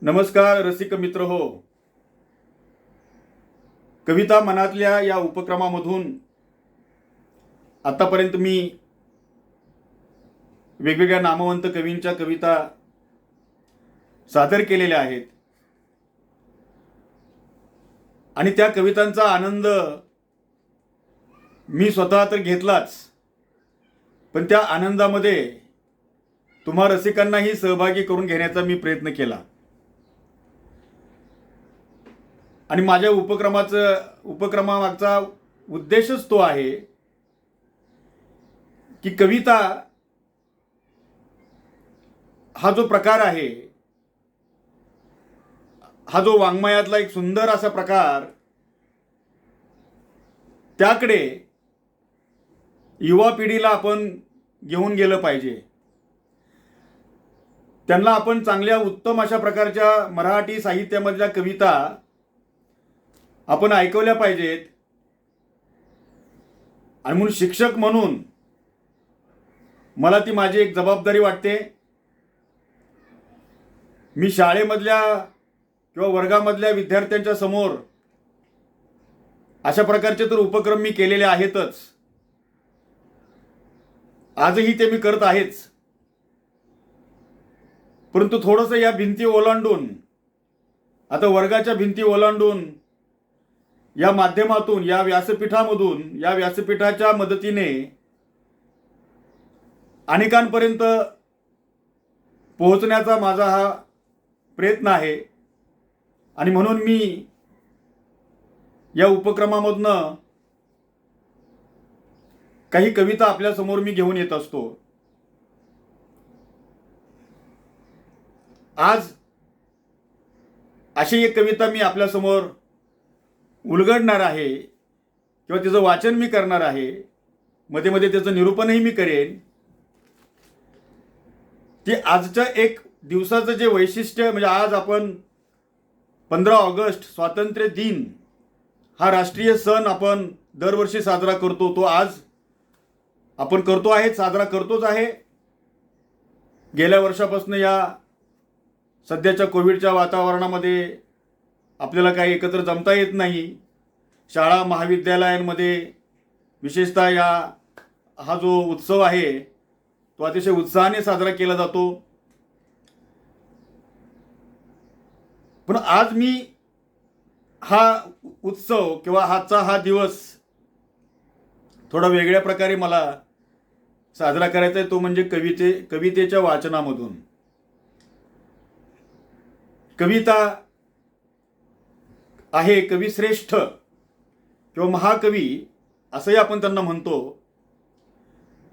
नमस्कार रसिक मित्र हो. कविता मनातल्या या उपक्रमामधून आतापर्यंत मी वेगवेगळ्या नामवंत कवींच्या कविता सादर केलेल्या आहेत आणि त्या कवितांचा आनंद मी स्वतः तर घेतलाच, पण त्या आनंदामध्ये तुम्हा रसिकांनाही सहभागी करून घेण्याचा मी प्रयत्न केला. आणि माझ्या उपक्रमामागचा उद्देशच तो आहे की कविता हा जो प्रकार आहे, हा जो वाङ्मयातला एक सुंदर असा प्रकार, त्याकडे युवा पिढीला आपण घेऊन गेलं पाहिजे. त्यांना आपण चांगल्या उत्तम अशा प्रकारच्या मराठी साहित्यामधल्या कविता आपण ऐकवल्या पाहिजेत. आणि म्हणून शिक्षक म्हणून मला ती माझी एक जबाबदारी वाटते. मी शाळेमधल्या किंवा वर्गामधल्या विद्यार्थ्यांच्या समोर अशा प्रकारचे तर उपक्रम मी केलेले आहेतच, आजही ते मी करत आहेच. परंतु थोडंसं या भिंती ओलांडून, आता वर्गाच्या भिंती ओलांडून, या माध्यमातून, या व्यासपीठामधून, या व्यासपीठाच्या मदतीने अनेकांपर्यंत पोहोचण्याचा माझा हा प्रयत्न आहे. आणि म्हणून मी या उपक्रमामधनं काही कविता आपल्यासमोर मी घेऊन येत असतो. आज अशी एक कविता मी आपल्यासमोर उलगडणार आहे किंवा तिचं वाचन मी करणार आहे. मध्ये मध्ये त्याचं निरूपणही मी करेन. ती आजच्या एक दिवसाचं जे वैशिष्ट्य, म्हणजे आज आपण 15 ऑगस्ट स्वातंत्र्य दिन हा राष्ट्रीय सण आपण दरवर्षी साजरा करतो, तो आज आपण करतो आहे, साजरा करतोच आहे. गेल्या वर्षापासून या सध्याच्या कोविडच्या वातावरणामध्ये आपल्याला काही एकत्र जमता येत नाही. शाळा महाविद्यालयांमध्ये विशेषतः हा जो उत्सव आहे तो अतिशय उत्साहाने साजरा केला जातो. पण आज मी हा उत्सव किंवा हा दिवस थोडा वेगळ्या प्रकारे मला साजरा करायचा आहे. तो म्हणजे कवितेच्या वाचनामधून. कविता आहे कविश्रेष्ठ किंवा महाकवी असंही आपण त्यांना म्हणतो,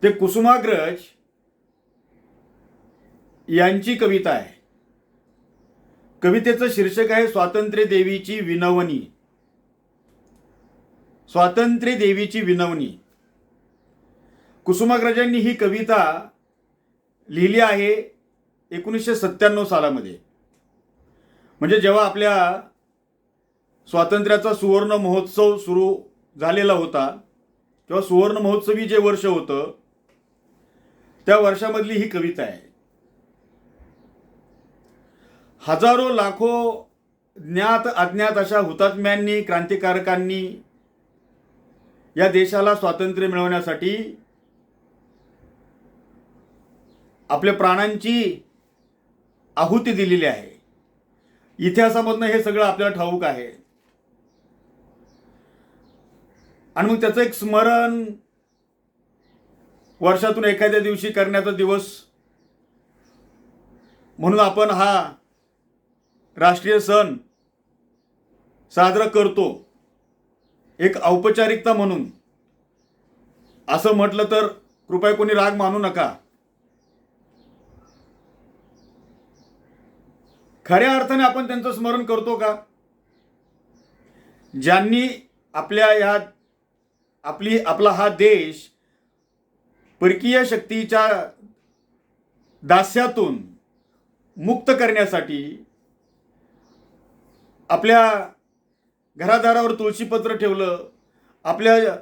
ते कुसुमाग्रज यांची कविता आहे. कवितेचं शीर्षक आहे स्वातंत्र्य देवीची विनवणी. स्वातंत्र्य देवीची विनवणी. कुसुमाग्रजांनी ही कविता लिहिली आहे 1997 सालामध्ये. म्हणजे जेव्हा आपल्या स्वातंत्र्याचा सुवर्ण महोत्सव सुरू झालेला होता, किंवा सुवर्ण महोत्सवी जे वर्ष होतं, त्या वर्षामधली ही कविता आहे. हजारो लाखो ज्ञात अज्ञात अशा हुतात्म्यांनी, क्रांतिकारकांनी या देशाला स्वातंत्र्य मिळवण्यासाठी आपल्या प्राणांची आहुती दिलेली आहे. इतिहासामधनं हे सगळं आपल्याला ठाऊक आहे. आणि मग त्याचं एक स्मरण वर्षातून एखाद्या दिवशी करण्याचा दिवस म्हणून आपण हा राष्ट्रीय सण साजरा करतो, एक औपचारिकता म्हणून. असं म्हटलं तर कृपया कोणी राग मानू नका. खऱ्या अर्थाने आपण त्यांचं स्मरण करतो का? ज्यांनी आपला हा देश परकीय शक्तीच्या दास्यातून मुक्त करण्यासाठी आपल्या घरादारावर तुळशीपत्र ठेवलं, आपल्या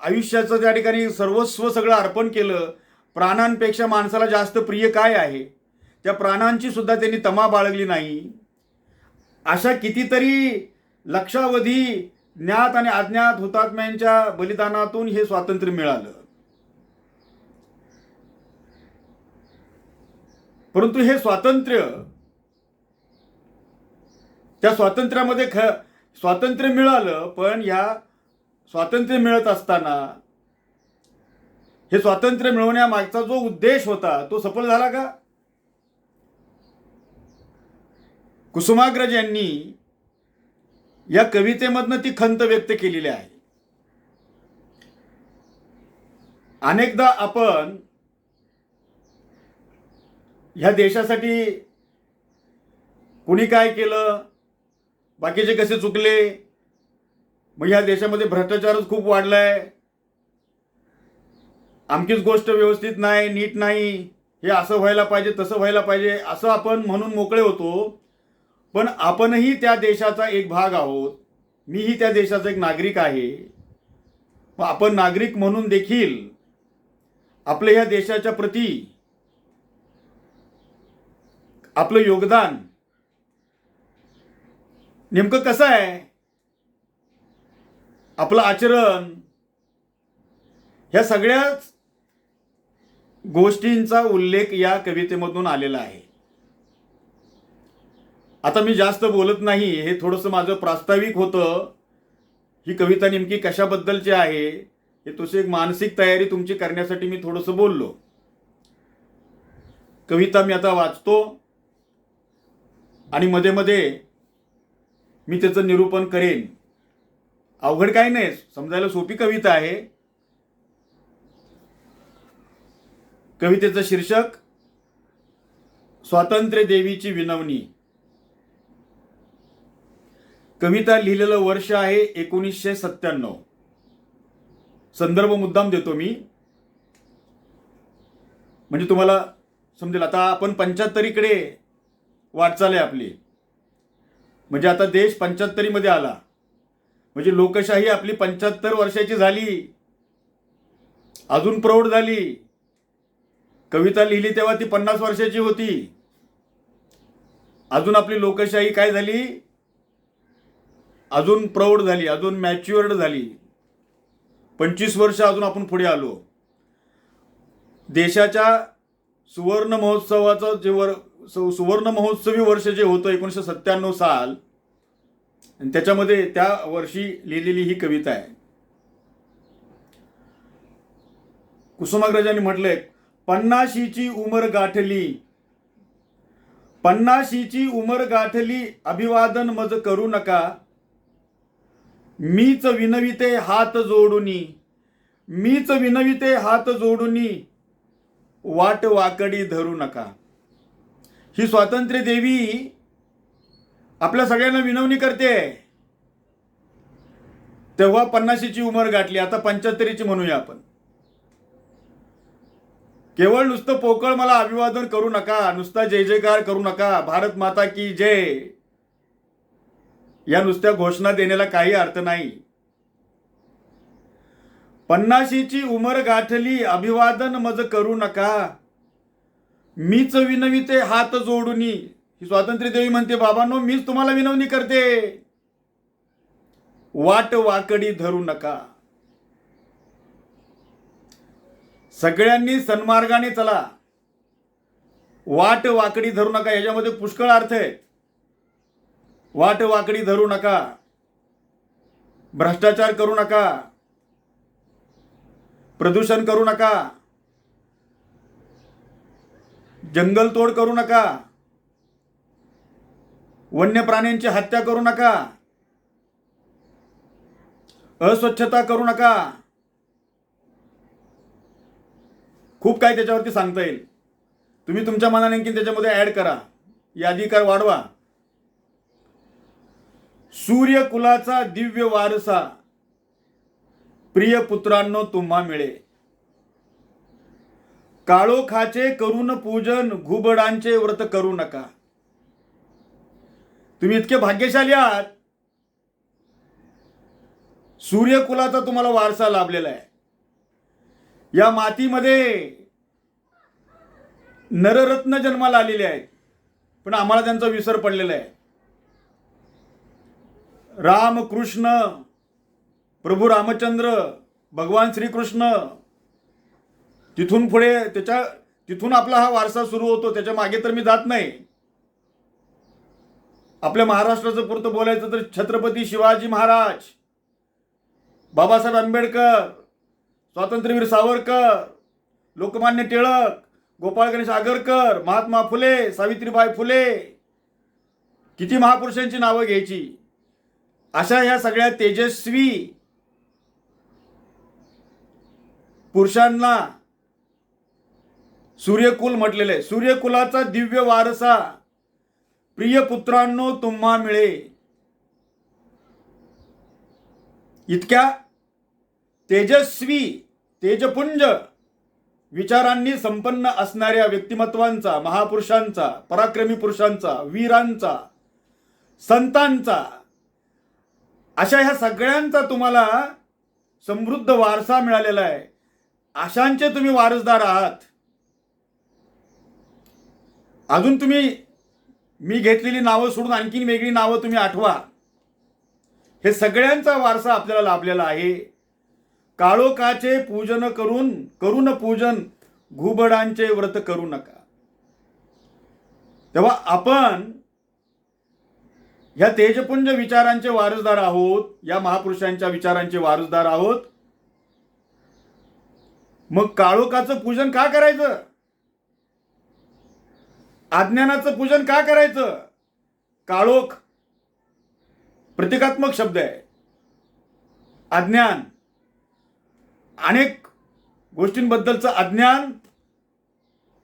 आयुष्याचं त्या ठिकाणी सर्वस्व सगळं अर्पण केलं. प्राणांपेक्षा माणसाला जास्त प्रिय काय आहे? त्या प्राणांची सुद्धा त्यांनी तमा बाळगली नाही. अशा कितीतरी लक्षावधी ज्ञात आणि अज्ञात हुतात्म्यांच्या बलिदानातून हे स्वातंत्र्य मिळालं. परंतु हे स्वातंत्र्य, त्या स्वातंत्र्यामध्ये स्वातंत्र्य मिळालं, पण या स्वातंत्र्य मिळत असताना हे स्वातंत्र्य मिळवण्यामागचा जो उद्देश होता तो सफल झाला का? कुसुमाग्रज यांनी या कवितेमधनं ती खंत व्यक्त केलेली आहे. अनेकदा आपण ह्या देशासाठी कुणी काय केलं, बाकीचे कसे चुकले, मग ह्या देशामध्ये भ्रष्टाचारच खूप वाढलाय, आमचीच गोष्ट व्यवस्थित नाही, नीट नाही, हे असं व्हायला पाहिजे, तसं व्हायला पाहिजे, असं आपण म्हणून मोकळे होतो. पण आपणही त्या देशाचा एक भाग आहोत. मीही त्या देशाचा एक नागरिक आहे. मग आपण नागरिक म्हणून देखील आपल्या ह्या देशाच्या प्रती आपलं योगदान नेमकं कसं आहे, आपलं आचरण, ह्या सगळ्याच गोष्टींचा उल्लेख या कवितेमधून आलेला आहे. आता मी जास्त बोलत नाही, हे थोडंसं माझं प्रास्ताविक होतं. ही कविता नेमकी कशाबद्दलची आहे हे तुझी एक मानसिक तयारी तुमची करण्यासाठी मी थोडंसं बोललो. कविता मी आता वाचतो आणि मध्ये मध्ये मी त्याचं निरूपण करेन. अवघड काही नाही, समजायला सोपी कविता आहे. कवितेचं शीर्षक स्वातंत्र्य देवीची विनवणी. कविता लिहिलेलं वर्ष आहे 1997. संदर्भ मुद्दाम देतो मी, म्हणजे तुम्हाला समजेल. आता आपण 75कडे वाटचाल आहे आपली, म्हणजे आता देश 75मध्ये आला, म्हणजे लोकशाही आपली 75 वर्षाची झाली, अजून प्रौढ झाली. कविता लिहिली तेव्हा ती 50 वर्षाची होती. अजून आपली लोकशाही काय झाली, अजून प्रौढ झाली, अजून मॅच्युअर्ड झाली. 25 वर्ष अजून आपण पुढे आलो. देशाच्या सुवर्ण महोत्सवाचं जे सुवर्ण महोत्सवी वर्ष जे होतं 1997 साल, आणि त्याच्यामध्ये त्या वर्षी लिहिलेली ही कविता आहे. कुसुमाग्रजांनी म्हटलंय, 50शीची उमर गाठली, 50शीची उमर गाठली, अभिवादन मज करू नका, मीच विनविते हात जोडुनी, मीच विनविते हात जोडुनी, वाट वाकडी धरू नका. ही स्वातंत्र्य देवी आपल्या सगळ्यांना विनवणी करते. तेव्हा 50शीची उमर गाठली, आता 75ची म्हणूया आपण. केवळ नुसतं पोकळ मला अभिवादन करू नका, नुसता जय जयकार करू नका, भारत माता की जय, या नुसत्या घोषणा देण्याला काही अर्थ नाही. 50शीची उमर गाठली, अभिवादन मज करू नका, मीच विनविते हात जोडुनी. ही स्वातंत्र्य देवी म्हणते, बाबांनो मीच तुम्हाला विनवणी करते, वाट वाकडी धरू नका. सगळ्यांनी सन्मार्गाने चला, वाट वाकडी धरू नका. याच्यामध्ये पुष्कळ अर्थ आहे. वाट वाकडी धरू नका, भ्रष्टाचार करू नका, प्रदूषण करू नका, जंगलतोड करू नका, वन्य प्राण्यांची हत्या करू नका, अस्वच्छता करू नका. खूप काय त्याच्यावरती सांगता येईल. तुम्ही तुमच्या मनाने आणखी त्याच्यामध्ये ऍड करा, यादी काय वाढवा. सूर्यकुलाचा दिव्य वारसा प्रिय पुत्रांनो तुम्हा मिळे, काळोखाचे करून पूजन घुबडांचे व्रत करू नका. तुम्ही इतके भाग्यशाली आहात, सूर्यकुलाचा तुम्हाला वारसा लाभलेला आहे. या मातीमध्ये नररत्न जन्माला आलेले आहेत, पण आम्हाला त्यांचा विसर पडलेला आहे. रामकृष्ण, प्रभू रामचंद्र, भगवान श्रीकृष्ण, तिथून पुढे तिथून आपला हा वारसा सुरू होतो. त्याच्या मागे तर मी जात नाही. आपल्या महाराष्ट्राचं पुरतं बोलायचं तर छत्रपती शिवाजी महाराज, बाबासाहेब आंबेडकर, स्वातंत्र्यवीर सावरकर, लोकमान्य टिळक, गोपाळ गणेश आगरकर, महात्मा फुले, सावित्रीबाई फुले, किती महापुरुषांची नावं घ्यायची. अशा ह्या सगळ्या तेजस्वी पुरुषांना सूर्यकुल म्हटलेलं आहे. सूर्यकुलाचा दिव्य वारसा प्रिय पुत्रांनो तुम्हा मिळे. इतक्या तेजस्वी, तेजपुंज विचारांनी संपन्न असणाऱ्या व्यक्तिमत्वांचा, महापुरुषांचा, पराक्रमी पुरुषांचा, वीरांचा, संतांचा, अशा ह्या सगळ्यांचा तुम्हाला समृद्ध वारसा मिळालेला आहे. अशांचे तुम्ही वारसदार आहात. अजून तुम्ही मी घेतलेली नावं सोडून आणखीन वेगळी नावं तुम्ही आठवा. हे सगळ्यांचा वारसा आपल्याला लाभलेला आहे. काळोखाचे पूजन करून पूजन घुबडांचे व्रत करू नका. तेव्हा आपण ह्या तेजपुंज विचारांचे वारसदार आहोत, या महापुरुषांच्या विचारांचे वारसदार आहोत. मग काळोखाचं पूजन का करायचं? अज्ञानाचं पूजन का करायचं? काळोख प्रतिकात्मक शब्द आहे. अज्ञान, अनेक गोष्टींबद्दलचं अज्ञान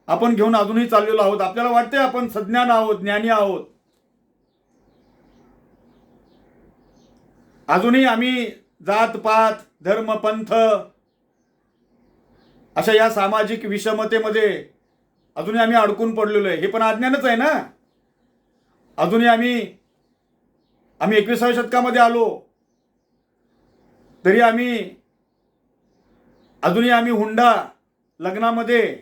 आपण घेऊन अजूनही चाललेलो आहोत. आपल्याला वाटते आपण सज्ञान आहोत, ज्ञानी आहोत. अजूनही आम्ही जात पात, धर्म, पंथ अशा या सामाजिक विषमतेमध्ये अजूनही आम्ही अडकून पडलेलो आहे. हे पण अज्ञानच आहे ना. अजूनही आम्ही 21व्या शतकामध्ये आलो तरी अजूनही आम्ही हुंडा लग्नामध्ये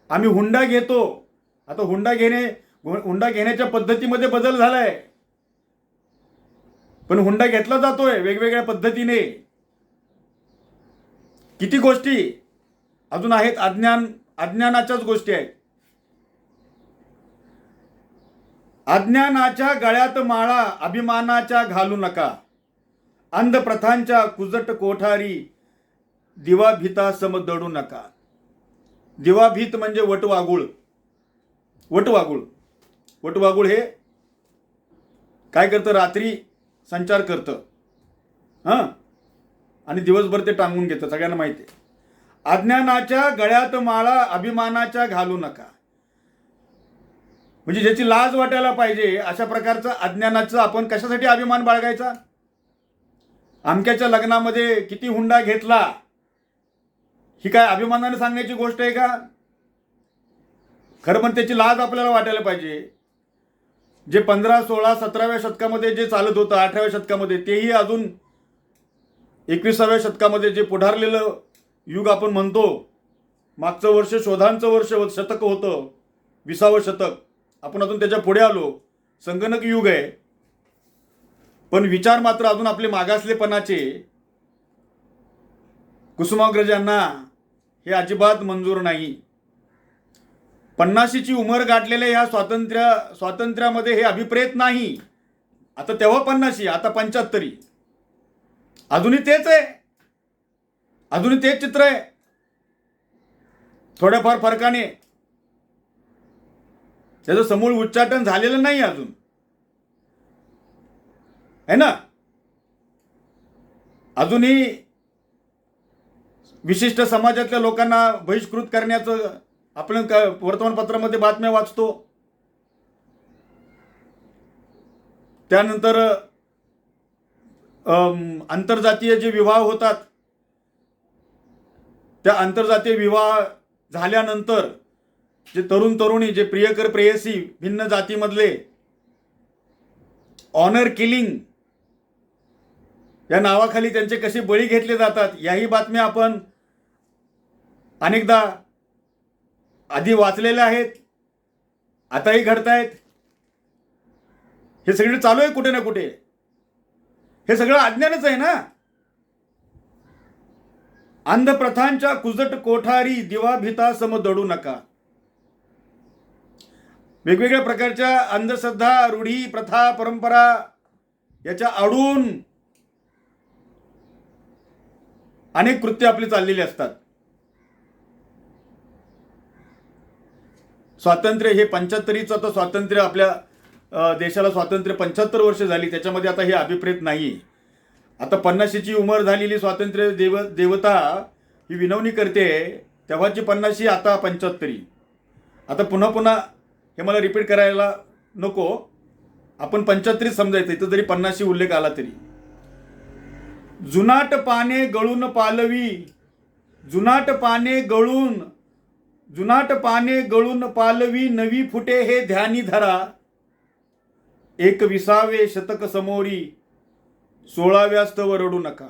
आम्ही हुंडा घेतो. आता हुंडा घेण्याच्या पद्धतीमध्ये बदल झालाय, पण हुंडा घेतला जातोय वेगवेगळ्या पद्धतीने. किती गोष्टी अजून आहेत, अज्ञानाच्याच गोष्टी आहेत. अज्ञानाच्या गळ्यात माळा अभिमानाच्या घालू नका. अंधप्रथांच्या कुजट कोठारी दिवाभीता सम दडू नका. दिवाभीत म्हणजे वटवागुळ. वटवागुळ हे काय करतं? रात्री संचार करतं आणि दिवसभर ते टांगून घेतं. सगळ्यांना माहिती आहे. अज्ञानाच्या गळ्यात माळा अभिमानाच्या घालू नका. म्हणजे ज्याची लाज वाटायला पाहिजे अशा प्रकारचं अज्ञानाचं आपण कशासाठी अभिमान बाळगायचा? अमक्याच्या लग्नामध्ये किती हुंडा घेतला, ही काय अभिमानाने सांगण्याची गोष्ट आहे का? खरं पण त्याची लाज आपल्याला वाटायला पाहिजे. जे 15, 16, 17व्या शतकामध्ये जे चालत होतं, 18व्या शतकामध्ये, तेही अजून 21व्या शतकामध्ये जे पुढारलेलं युग आपण म्हणतो, मागचं वर्ष शोधांचं वर्ष शतक होतं, 20वं शतक. आपण अजून त्याच्या पुढे आलो, संगणक युग आहे. पण विचार मात्र अजून आपले मागासलेपणाचे, कुसुमाग्रजांना हे अजिबात मंजूर नाही. 50ची उमर गाठलेल्या ह्या स्वातंत्र्यामध्ये हे अभिप्रेत नाही. आता तेव्हा 50, आता 75. अजूनही तेच आहे, अजूनही तेच चित्र आहे. थोड्याफार फरकाने त्याचं समूळ उच्चाटन झालेलं नाही अजून, है ना. अजूनही विशिष्ट समाजातल्या लोकांना बहिष्कृत करण्याचं आपण वर्तमानपत्रामध्ये बातम्या वाचतो. त्यानंतर आंतरजातीय जे विवाह होतात, त्या आंतरजातीय विवाह झाल्यानंतर जे तरुण तरुणी, जे प्रियकर प्रेयसी भिन्न जातीमधले, ऑनर किलिंग या नावाखाली त्यांचे कसे बळी घेतले जातात, याही बातम्या आपण अनेकदा आधी वाचलेल्या आहेत, आताही घडतायत. हे सगळं चालू आहे कुठे ना कुठे. हे सगळं अज्ञानच आहे ना. अंधप्रथांच्या कुजट कोठारी दिवा भिता सम दडू नका. वेगवेगळ्या प्रकारच्या अंधश्रद्धा, रूढी, प्रथा, परंपरा याच्या आडून अनेक कृत्य आपली चाललेली असतात. स्वातंत्र्य हे 75चं आता स्वातंत्र्य, आपल्या देशाला स्वातंत्र्य 75 वर्ष झाली, त्याच्यामध्ये आता हे अभिप्रेत नाही. आता 50ची उमर झालेली स्वातंत्र्य देवता ही विनवणी करते, तेव्हाची 50, आता 75. आता पुन्हा पुन्हा हे मला रिपीट करायला नको, आपण 75 समजायचं, इथं जरी 50 उल्लेख आला तरी. जुनाट पाने गळून पालवी, जुनाट पाने गळून पालवी, नवी फुटे हे ध्यानी धरा. 21वे शतक समोरी, 16व्या स्तव रडू नका.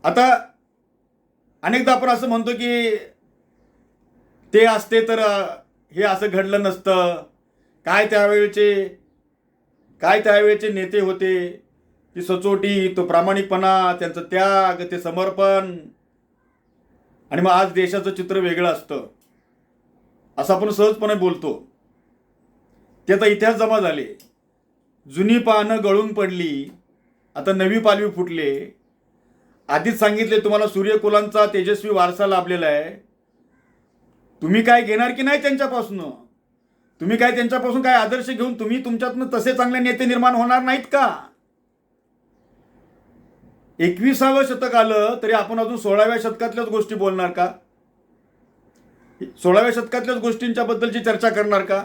आता अनेकदा आपण असं म्हणतो की ते असते तर हे असं घडलं नसतं. काय त्यावेळेचे नेते होते, ती सचोटी, तो प्रामाणिकपणा, त्यांचं त्याग, ते समर्पण, आणि मग आज देशाचं चित्र वेगळं असतं असं आपण सहजपणे बोलतो. ते आता इतिहास जमा झाले. जुनी पानं गळून पडली, आता नवी पालवी फुटले. आधीच सांगितले तुम्हाला, सूर्यकुलांचा तेजस्वी वारसा लाभलेला आहे. तुम्ही काय घेणार की नाही त्यांच्यापासून? तुम्ही काय त्यांच्यापासून काय आदर्श घेऊन तुम्ही तुमच्यातनं तसे चांगले नेते निर्माण होणार नाहीत का? 21वे शतक आलं तरी आपण अजून 16व्या शतकातल्याच गोष्टी बोलणार का? 16व्या शतकातल्याच गोष्टींच्या बद्दलची चर्चा करणार का?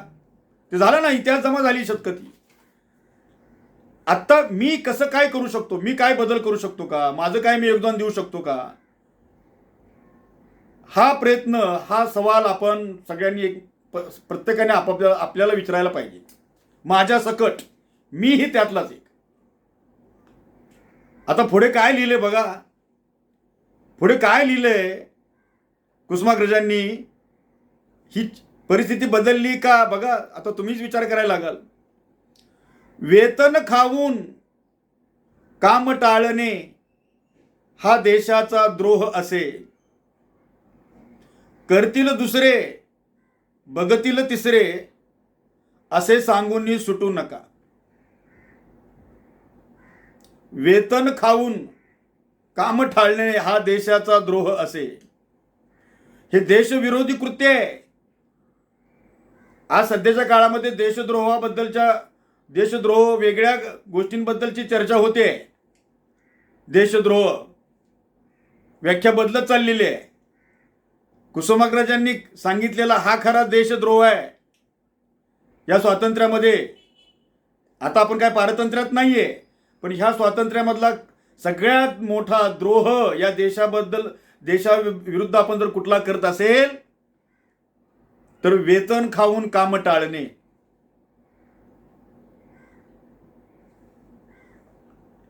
ते झालं ना, इतिहास जमा झाली शतकती. आता मी कसं काय करू शकतो, मी काय बदल करू शकतो का, माझं काय मी योगदान देऊ शकतो का, हा प्रयत्न, हा सवाल आपण सगळ्यांनी प्रत्येकाने आपल्याला विचारायला पाहिजे. माझ्या सकट मीही त्यातलाच एक. आता पुढे काय लिहिले बघा, पुढे काय लिहिलंय कुसुमाग्रजांनी. ही परिस्थिती बदलली का बघा, आता तुम्हीच विचार करायला लागाल. वेतन खाऊन काम टाळणे हा देशाचा द्रोह असे. करतील दुसरे बघतील तिसरे, असे सांगून सुटू नका. वेतन खाऊन काम टाळणे हा देशाचा द्रोह असे. हे देशविरोधी कृत्य आहे. आज सध्याच्या काळामध्ये देशद्रोह वेगळ्या गोष्टींबद्दलची चर्चा होते. देशद्रोह व्याख्या बदलत चाललेली आहे. कुसुमाग्रजांनी सांगितलेला हा खरा देशद्रोह आहे या स्वातंत्र्यामध्ये. आता आपण काय पारतंत्र्यात नाहीये, पण ह्या स्वातंत्र्यामधला सगळ्यात मोठा द्रोह या देशाविरुद्ध आपण जर कुठला करत असेल तर वेतन खाऊन काम टाळणे.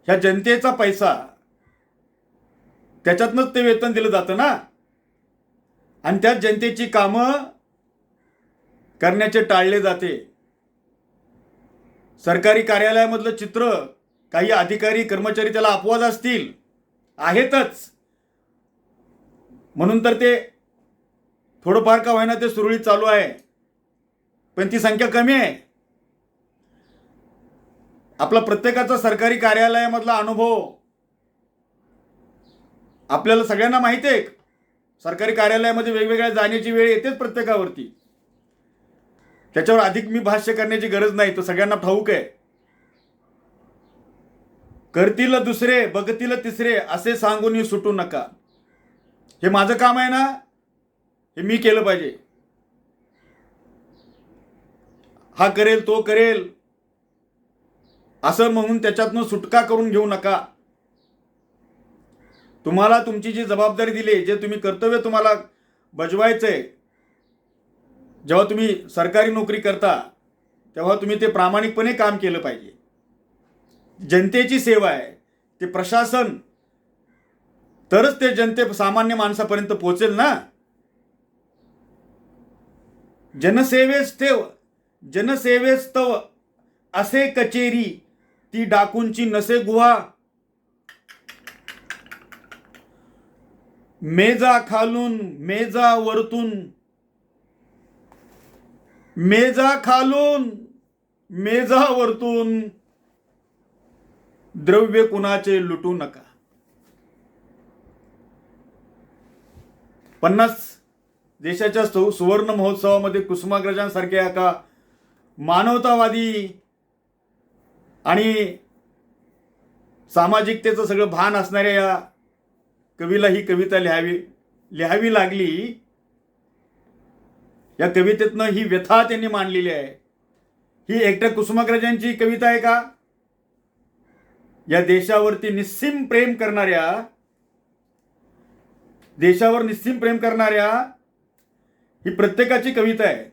ह्या जनतेचा पैसा, त्याच्यातनंच ते वेतन दिलं जातं ना, आणि त्याच जनतेची कामं करण्याचे टाळले जाते. सरकारी कार्यालयामधलं चित्र, काही अधिकारी कर्मचारी त्याला अपवाद असतील, आहेतच, म्हणून तर ते थोडंफार का होईना ते सुरळीत चालू आहे, पण ती संख्या कमी आहे. आपला प्रत्येकाचा सरकारी कार्यालयामधला अनुभव आपल्याला सगळ्यांना माहिती आहे. सरकारी कार्यालयामध्ये वेगवेगळ्या जाण्याची वेळ येतेच प्रत्येकावरती. त्याच्यावर अधिक मी भाष्य करण्याची गरज नाही, तो सगळ्यांना ठाऊक आहे. करतील दुसरे बघतील तिसरे, असे सांगून सुटू नका. हे माझं काम आहे ना, हे मी केलं पाहिजे. हा करेल तो करेल असं म्हणून त्याच्यातनं सुटका करून घेऊ नका. तुम्हाला तुमची जी जबाबदारी दिली, जे तुम्ही कर्तव्य तुम्हाला बजवायचंय, जेव्हा तुम्ही सरकारी नोकरी करता तेव्हा तुम्ही ते प्रामाणिकपणे काम केलं पाहिजे. जनतेची सेवा आहे, ते प्रशासन, तरच ते सामान्य माणसापर्यंत पोहोचेल ना. जनसेवेस्तव असे कचेरी ती डाकूंची नसे गुहा, मेजा खालून मेजा वरतून, मेजा खालून मेजा वरतून, द्रव्य कुणाचे लुटू नका. 50 देशाच्या सुवर्ण महोत्सवामध्ये कुसुमाग्रजांसारख्या एका मानवतावादी आणि सामाजिकतेचं सगळं भान असणाऱ्या या कवीला ही कविता लिहावी लागली. या कवितेतनं ही व्यथा त्यांनी मांडलेली आहे. ही एकट्या कुसुमाग्रजांची कविता आहे का? या देशावरती निस्सीम प्रेम करणाऱ्या, देशावर निस्सीम प्रेम करणाऱ्या ही प्रत्येकाची कविता आहे.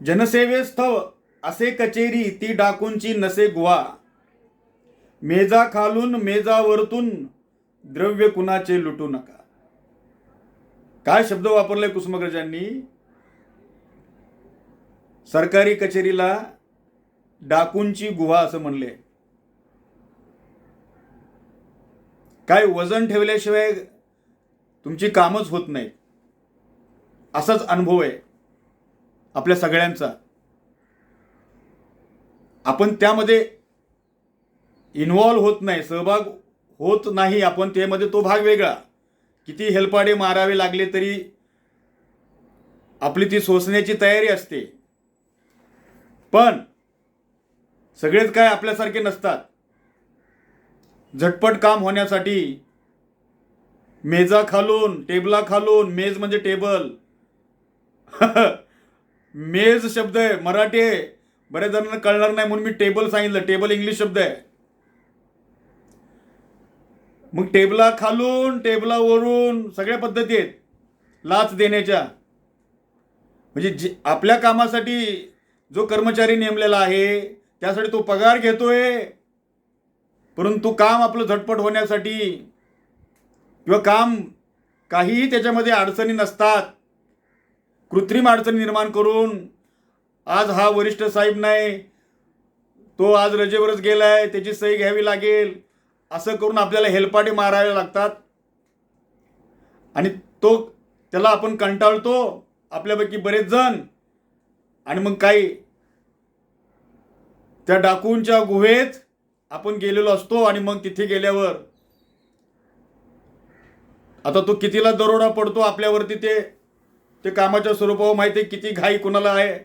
जनसेवेस्थव असे कचेरी ती डाकूंची नसे गुहा, मेजा खालून मेजा वरतून, द्रव्य कुणाचे लुटू नका. काय शब्द वापरले कुसुमाग्रजांनी? सरकारी कचेरीला डाकूंची गुहा असं म्हणले. काय वजन ठेवल्याशिवाय तुमची कामच होत नाहीत, असाच अनुभव आहे आपल्या सगळ्यांचा. आपण त्यामध्ये इन्व्हॉल्व होत नाही, सहभाग होत नाही आपण त्यामध्ये, तो भाग वेगळा. किती हेलपाडे मारावे लागले तरी आपली ती सोसण्याची तयारी असते. पण सगळेच काय आपल्यासारखे नसतात. झटपट काम होण्यासाठी मेजा खालून, टेबला खालून, मेज म्हणजे टेबल मेज शब्द आहे, मराठी आहे, बऱ्याच जणांना कळणार नाही म्हणून मी टेबल सांगितलं. टेबल इंग्लिश शब्द आहे. मग टेबला खालून टेबला वरून सगळ्या पद्धती आहेत लाच देण्याच्या. म्हणजे आपल्या कामासाठी जो कर्मचारी नेमलेला आहे त्यासाठी तो पगार घेतोय, परंतु काम आपलं झटपट होण्यासाठी किंवा काम काहीही त्याच्यामध्ये अडचणी नसतात, कृत्रिम अडचणी निर्माण करून आज हा वरिष्ठ साहेब नाही, तो आज रजेवरच गेलाय, त्याची सही घ्यावी लागेल, असं करून आपल्याला हेलपाटे मारावे लागतात. आणि त्याला आपण कंटाळतो आपल्यापैकी बरेच जण. आणि मग काही त्या डाकूंच्या गुहेत आपण गेलेलो असतो. आणि मग तिथे गेल्यावर आता तो कितीला दरोडा पडतो आपल्यावरती ते कामाच्या स्वरूपावर माहिती आहे. किती घाई कुणाला आहे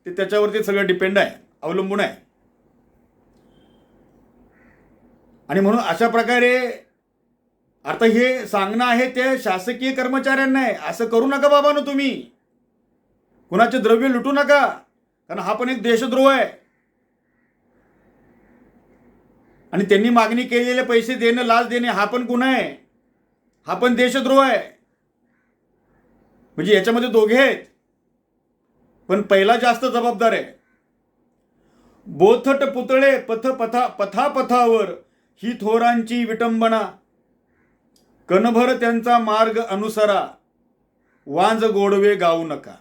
ते त्याच्यावरती सगळं डिपेंड आहे, अवलंबून आहे. आणि म्हणून अशा प्रकारे आता हे सांगणं आहे ते शासकीय कर्मचाऱ्यांना आहे, असं करू नका बाबांनो, तुम्ही कुणाचे द्रव्य लुटू नका, कारण हा पण एक देशद्रोह आहे. आणि त्यांनी मागणी केलेले पैसे देणं, लाच देणे हा पण गुन्हा आहे, हा पण देशद्रोह आहे. म्हणजे याच्यामध्ये दोघे आहेत, पण पहिला जास्त जबाबदार आहे. बोथट पुतळे पथापथावर ही थोरांची विटंबना, कणभर त्यांचा मार्ग अनुसरा, वांज गोडवे गाऊ नका.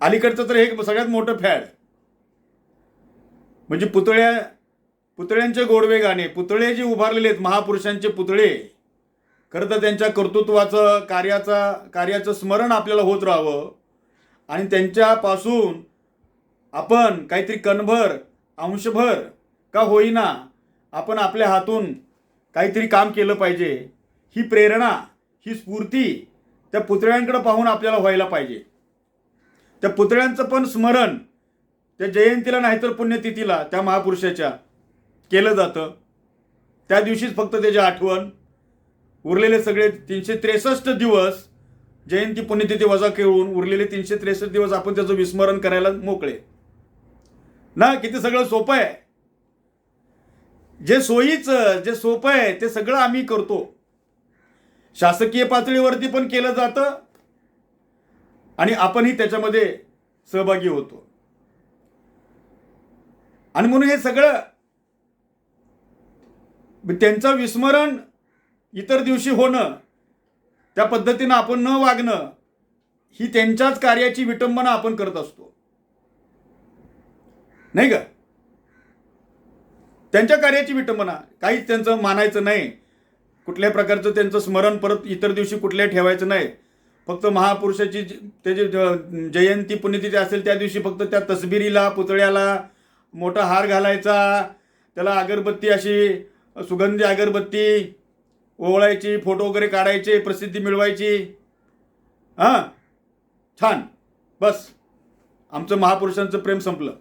अलीकडचं तर हे सगळ्यात मोठं फॅड म्हणजे पुतळ्यांचे गोडवे गाणे. पुतळे जे उभारलेले आहेत, महापुरुषांचे पुतळे, खरं तर त्यांच्या कर्तृत्वाचं कार्याचं स्मरण आपल्याला होत राहावं. आणि त्यांच्यापासून आपण काहीतरी कणभर अंशभर का होईना आपण आपल्या हातून काहीतरी काम केलं पाहिजे. ही प्रेरणा, ही स्फूर्ती त्या पुतळ्यांकडे पाहून आपल्याला व्हायला पाहिजे. त्या पुतळ्यांचं पण स्मरण त्या जयंतीला नाहीतर पुण्यतिथीला त्या महापुरुषाच्या केलं जातं. त्या दिवशीच फक्त त्याची आठवण. उरलेले सगळे 363 दिवस जयंती पुण्यतिथी वजा करून उरलेले 363 दिवस आपण त्याचं विस्मरण करायला मोकळे ना. किती सगळं सोपं आहे. जे सोपं आहे ते सगळं आम्ही करतो. शासकीय पातळीवरती पण केलं जातं आणि आपणही त्याच्यामध्ये सहभागी होतो. आणि म्हणून हे सगळं त्यांचं विस्मरण इतर दिवशी होणं, त्या पद्धतीनं आपण न वागणं, ही त्यांच्याच कार्याची विटंबना आपण करत असतो, नाही का? त्यांच्या कार्याची विटंबना, काहीच त्यांचं मानायचं नाही, कुठल्याही प्रकारचं त्यांचं स्मरण परत इतर दिवशी कुठल्याही ठेवायचं नाही. फक्त महापुरुषाची त्याची जयंती पुण्यतिथी असेल त्या दिवशी फक्त त्या तसबिरीला, पुतळ्याला मोठा हार घालायचा, त्याला अगरबत्ती, अशी सुगंधी अगरबत्ती ओवळायची, फोटो वगैरे काढायचे, प्रसिद्धी मिळवायची. हां, छान, बस आमचं महापुरुषांचं प्रेम संपलं.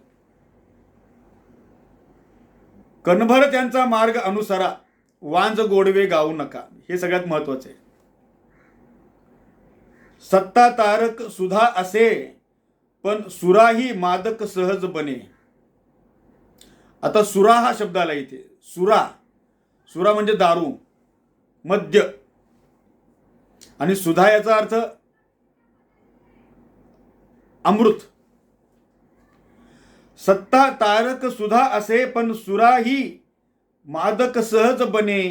कणभर त्यांचा मार्ग अनुसरा, वांज गोडवे गाऊ नका. हे सगळ्यात महत्वाचं आहे. सत्ता तारक सुधा असे, पण सुराही मादक सहज बने. आता सुरा हा शब्द आला इथे. सुरा, सुरा म्हणजे दारू, मद्य, आणि सुधा याचा अर्थ अमृत. सत्ता तारक सुधा असे, पण सुराही मादक सहज बने.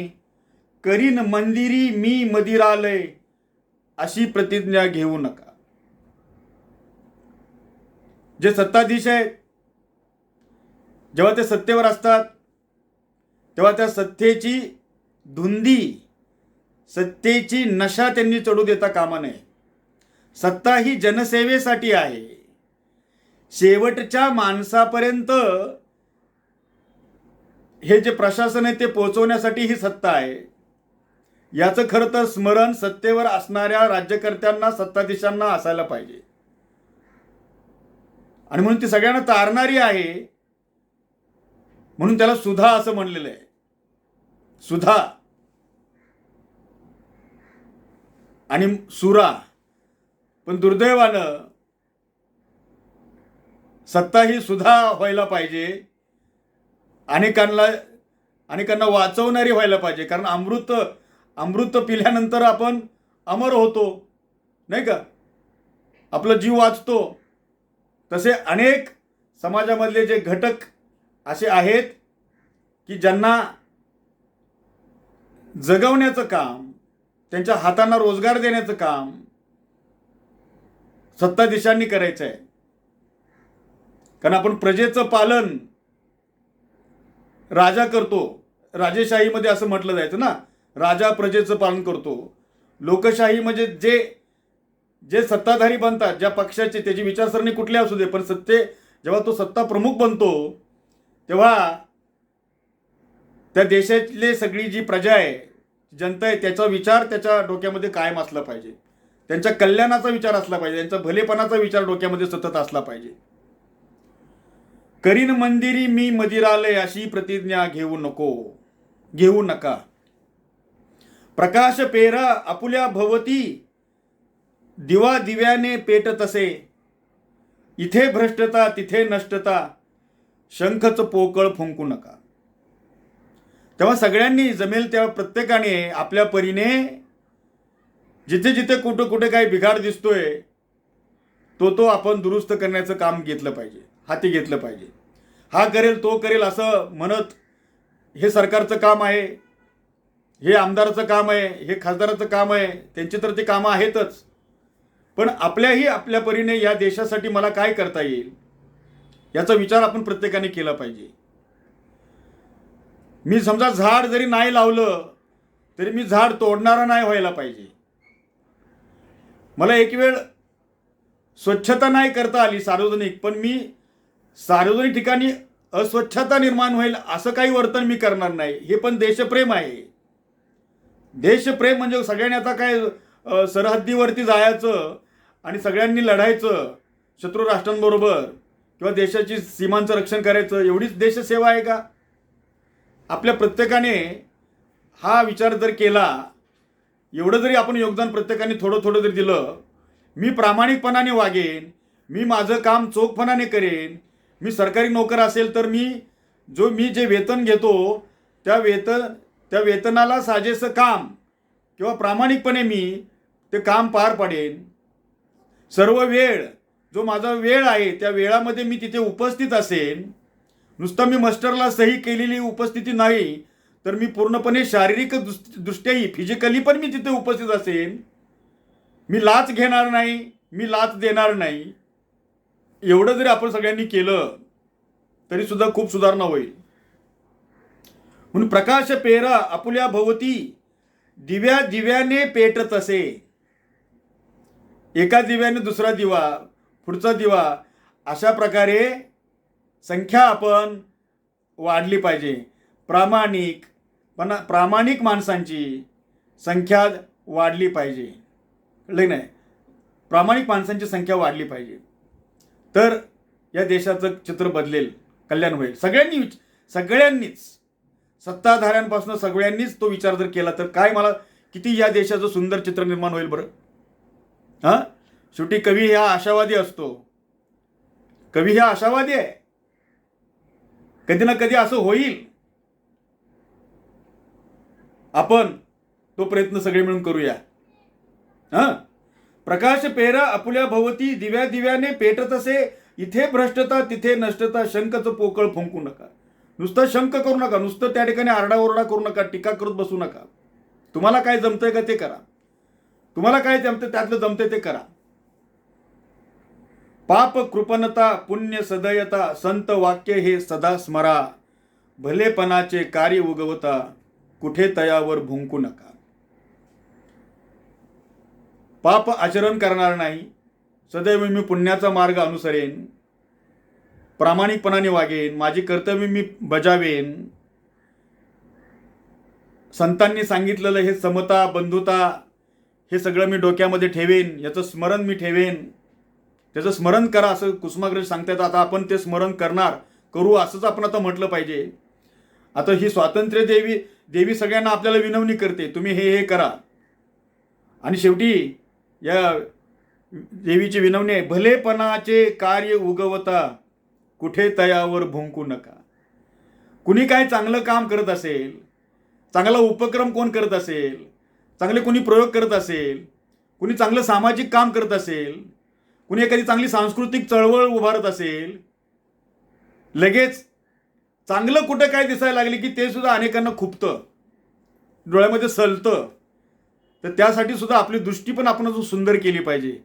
करीन मंदिरी मी मदिरालय, अशी प्रतिज्ञा घेऊ नका. जे सत्ताधीश आहेत, जेव्हा ते सत्तेवर असतात तेव्हा त्या सत्तेची धुंदी, सत्तेची नशा त्यांनी चढू देता कामा नये. सत्ता ही जनसेवेसाठी आहे. शेवटच्या माणसापर्यंत हे जे प्रशासन आहे ते पोहोचवण्यासाठी ही सत्ता आहे. याचं खरं तर स्मरण सत्तेवर असणाऱ्या राज्यकर्त्यांना, सत्ताधीशांना असायला पाहिजे. आणि म्हणून ती सगळ्यांना तारणारी आहे, म्हणून त्याला सुधा असं म्हणलेलं आहे. सुधा आणि सुरा. पण दुर्दैवानं सत्ता ही सुधा व्हायला पाहिजे, अनेकांना वाचवणारी व्हायला पाहिजे. कारण अमृत पिल्यानंतर आपण अमर होतो, नाही का? आपला जीव वाचतो. तसे अनेक समाजामधले जे घटक असे आहेत की ज्यांना जगवण्याचं काम, त्यांच्या हातांना रोजगार देण्याचं काम सत्ताधीशांनी करायचं आहे. कारण आपण प्रजेचं पालन राजा करतो. राजेशाहीमध्ये असं म्हटलं जायचं ना, राजा प्रजेचं पालन करतो. लोकशाही म्हणजे जे सत्ताधारी बनतात, ज्या पक्षाचे, त्याची विचारसरणी कुठली असू दे, पण जेव्हा तो सत्ता प्रमुख बनतो तेव्हा त्या देशातली सगळी जी प्रजा आहे, जनता आहे, त्याचा विचार त्याच्या डोक्यामध्ये कायम असला पाहिजे. त्यांच्या कल्याणाचा विचार असला पाहिजे, त्यांचा भलेपणाचा विचार डोक्यामध्ये सतत असला पाहिजे. करीन मंदिरी मी मदिरालय, अशी प्रतिज्ञा घेऊ नका. प्रकाश पेरा आपुल्या भवती, दिवा दिव्याने पेटत असे. इथे भ्रष्टता तिथे नष्टता, शंखच पोकळ फुंकू नका. तेव्हा सगळ्यांनी जमेल तेव्हा प्रत्येकाने आपल्या परीने जिथे जिथे कुठे काही बिघाड दिसतोय तो आपण दुरुस्त करण्याचं काम घेतलं पाहिजे, हाती घेतलं पाहिजे. हा करेल तो करेल असं म्हणत हे सरकारचं काम आहे, हे आमदाराचं काम आहे, हे खासदाराचं काम आहे, त्यांची तर ती कामं आहेतच. पण आपल्या परीने या देशासाठी मला काय करता येईल याचा विचार आपण प्रत्येकाने केला पाहिजे. मी समजा झाड जरी नाही लावलं तरी मी झाड तोडणारा नाही व्हायला पाहिजे. मला एक वेळ स्वच्छता नाही करता आली सार्वजनिक, पण मी सार्वजनिक ठिकाणी अस्वच्छता निर्माण होईल असं काही वर्तन मी करणार नाही. हे पण देशप्रेम आहे. देशप्रेम म्हणजे सगळ्यांनी आता काय सरहद्दीवरती जायचं आणि सगळ्यांनी लढायचं शत्रू राष्ट्रांबरोबर किंवा देशाची सीमांचं रक्षण करायचं, एवढीच देशसेवा आहे का? आपल्या प्रत्येकाने हा विचार जर केला, एवढं जरी आपण योगदान प्रत्येकाने थोडं जरी दिलं, मी प्रामाणिकपणाने वागेन, मी माझं काम चोखपणाने करेन, मी सरकारी नोकर असेल तर मी जे वेतन घेतो त्या वेतनाला साजेसं काम किंवा प्रामाणिकपणे मी ते काम पार पाडेन. सर्व वेळ जो माझा वेळ आहे त्या वेळामध्ये मी तिथे उपस्थित असेन. नुसतं मी मास्टरला सही केलेली उपस्थिती नाही, तर मी पूर्णपणे शारीरिक दृष्ट्याही फिजिकली पण मी तिथे उपस्थित असेन. मी लाच घेणार नाही, मी लाच देणार नाही, एवढं जरी आपण सगळ्यांनी केलं तरी सुद्धा खूप सुधारणा होईल. म्हणून प्रकाश पेरा आपुल्या भोवती दिव्या दिव्याने पेटत असे. एका दिव्याने दुसरा दिवा, पुढचा दिवा, अशा प्रकारे संख्या आपण वाढली पाहिजे. प्रामाणिक माणसांची संख्या वाढली पाहिजे. कळलं नाही? प्रामाणिक माणसांची संख्या वाढली पाहिजे, तर या देशाचं चित्र बदलेल, कल्याण होईल. सगळ्यांनीच सत्ताधाऱ्यांपासून सगळ्यांनीच तो विचार जर केला तर काय मला किती या देशाचं सुंदर चित्र निर्माण होईल बरं. हां, शेवटी कवी हा आशावादी असतो. कवी हा आशावादी आहे. कधी ना कधी असं होईल. आपण तो प्रयत्न सगळे मिळून करूया. हां, प्रकाश पेरा आपुल्या भोवती दिव्या दिव्याने पेटत असे. इथे भ्रष्टता तिथे नष्टता, शंखचं पोकळ फुंकू नका. नुसतं शंख करू नका, नुसतं त्या ठिकाणी आरडाओरडा करू नका, टीका करत बसू नका. तुम्हाला काय जमतंय का ते करा. तुम्हाला काय जमतं त्यातलं जमतंय ते करा. पाप कृपणता पुण्य सदयता, संत वाक्य हे सदा स्मरा. भलेपणाचे कार्य उगवता, कुठे तयावर भुंकू नका. पाप आचरण करणार नाही, सदैव मी पुण्याचा मार्ग अनुसरेन, प्रामाणिकपणाने वागेन, माझी कर्तव्य मी बजावेन. संतांनी सांगितलेलं हे समता बंधुता हे सगळं मी डोक्यामध्ये ठेवेन, याचं स्मरण मी ठेवेन. त्याचं स्मरण करा असं कुसुमाग्रज सांगतात. आता आपण ते स्मरण करू असंच आपण आता म्हटलं पाहिजे. आता ही स्वातंत्र्य देवी सगळ्यांना आपल्याला विनवणी करते, तुम्ही हे करा. आणि शेवटी या देवीची विनवणी आहे, भलेपणाचे कार्य उगवता, कुठे तयावर भुंकू नका. कुणी काय चांगलं काम करत असेल, चांगला उपक्रम कोण करत असेल, चांगले कुणी प्रयोग करत असेल, कुणी चांगलं सामाजिक काम करत असेल, कुणी एखादी चांगली सांस्कृतिक चळवळ उभारत असेल, लगेच चांगलं कुठं काय दिसायला लागले की ते सुद्धा अनेकांना खुपतं, डोळ्यामध्ये सलतं. तर त्यासाठी सुद्धा आपली दृष्टी पण आपण सुंदर केली पाहिजे.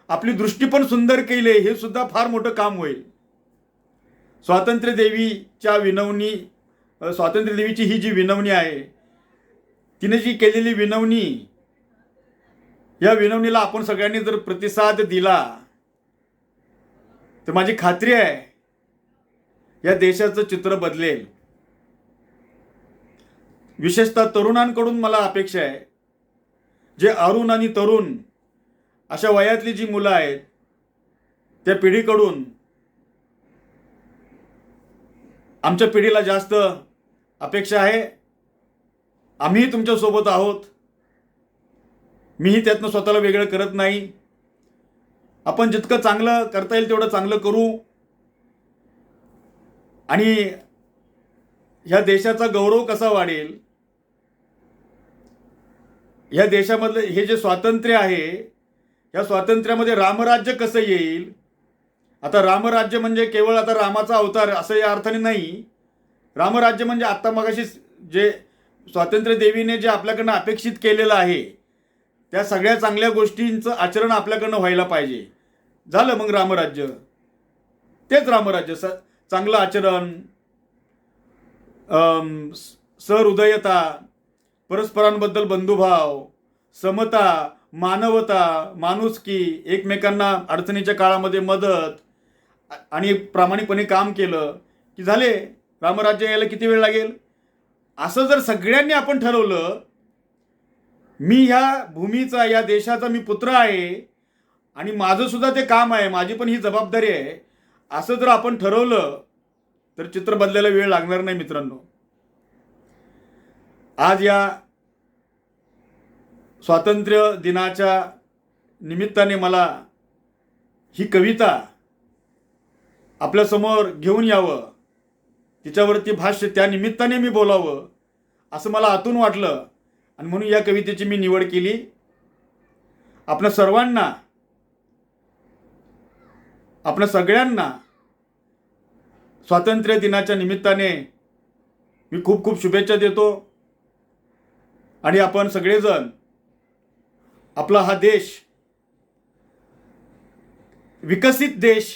आपली दृष्टी पण सुंदर केली हे सुद्धा फार मोठं काम होईल. स्वातंत्र्य देवीची ही जी विनवणी आहे, तिने जी केलेली विनवणी, या विनवणीला आपण सगळ्यांनी जर प्रतिसाद दिला तर माझी खात्री आहे या देशाचं चित्र बदलेल. विशेषतः तरुणांकडून मला अपेक्षा आहे, जे अरुण आणि तरुण अशा वयातली जी मुलं आहेत त्या पिढीकडून आमच्या पिढीला जास्त अपेक्षा आहे. आम्हीही तुमच्यासोबत आहोत. मीही त्यातनं स्वतःला वेगळं करत नाही. आपण जितकं चांगलं करता येईल तेवढं चांगलं करू. आणि ह्या देशाचा गौरव कसा वाढेल, ह्या देशामधलं हे जे स्वातंत्र्य आहे, या स्वातंत्र्यामध्ये रामराज्य कसं येईल. आता रामराज्य म्हणजे केवळ आता रामाचा अवतार असं या अर्थाने नाही. रामराज्य म्हणजे आत्ता मगाशी जे स्वातंत्र्य देवीने जे आपल्याकडनं अपेक्षित केलेलं आहे, त्या सगळ्या चांगल्या गोष्टींचं आचरण आपल्याकडनं व्हायला पाहिजे. झालं मग रामराज्य. तेच रामराज्य. चांगलं आचरण, सहृदयता, परस्परांबद्दल बंधुभाव, समता, मानवता, माणुसकी, एकमेकांना अडचणीच्या काळामध्ये मदत आणि प्रामाणिकपणे काम केलं की झाले. रामराज्य यायला किती वेळ लागेल. असं जर सगळ्यांनी आपण ठरवलं, मी ह्या भूमीचा, या देशाचा मी पुत्र आहे आणि माझं सुद्धा ते काम आहे, माझी पण ही जबाबदारी आहे, असं जर आपण ठरवलं तर चित्र बदलायला वेळ लागणार नाही मित्रांनो. आज या स्वातंत्र्य दिनाच्या निमित्ताने मला ही कविता आपल्यासमोर घेऊन यावं, तिच्यावरती भाष्य त्या निमित्ताने मी बोलावं असं मला आतून वाटलं आणि म्हणून या कवितेची मी निवड केली. आपल्या सर्वांना, आपल्या सगळ्यांना स्वातंत्र्य दिनाच्या निमित्ताने मी खूप खूप शुभेच्छा देतो. आणि आपण सगळेजण आपला हा देश विकसित देश,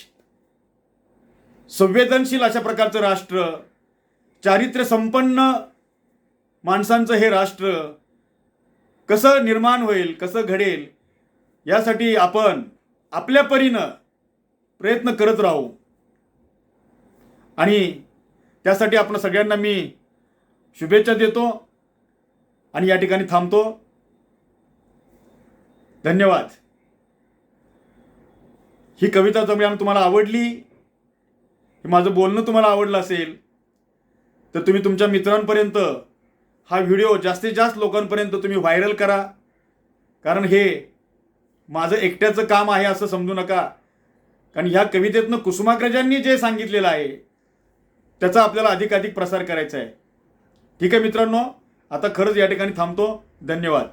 संवेदनशील अशा प्रकारचं राष्ट्र, चारित्र्य संपन्न माणसांचं हे राष्ट्र कसं निर्माण होईल, कसं घडेल, यासाठी आपण आपल्या परीनं प्रयत्न करत राहू. आणि त्यासाठी आपण सगळ्यांना मी शुभेच्छा देतो आणि या ठिकाणी थांबतो. धन्यवाद. ही कविता तुम्हाला आवडली, हे माझं बोलणं तुम्हाला आवडलं असेल तर तुम्ही तुमच्या मित्रांपर्यंत हा व्हिडिओ जास्तीत जास्त लोकांपर्यंत तुम्ही व्हायरल करा. कारण हे माझं एकट्याचं काम आहे असं समजू नका. कारण ह्या कवितेतनं कुसुमाग्रजांनी जे सांगितलेलं आहे त्याचा आपल्याला अधिकाधिक प्रसार करायचा आहे. ठीक आहे मित्रांनो, आता खरंच या ठिकाणी थांबतो. धन्यवाद.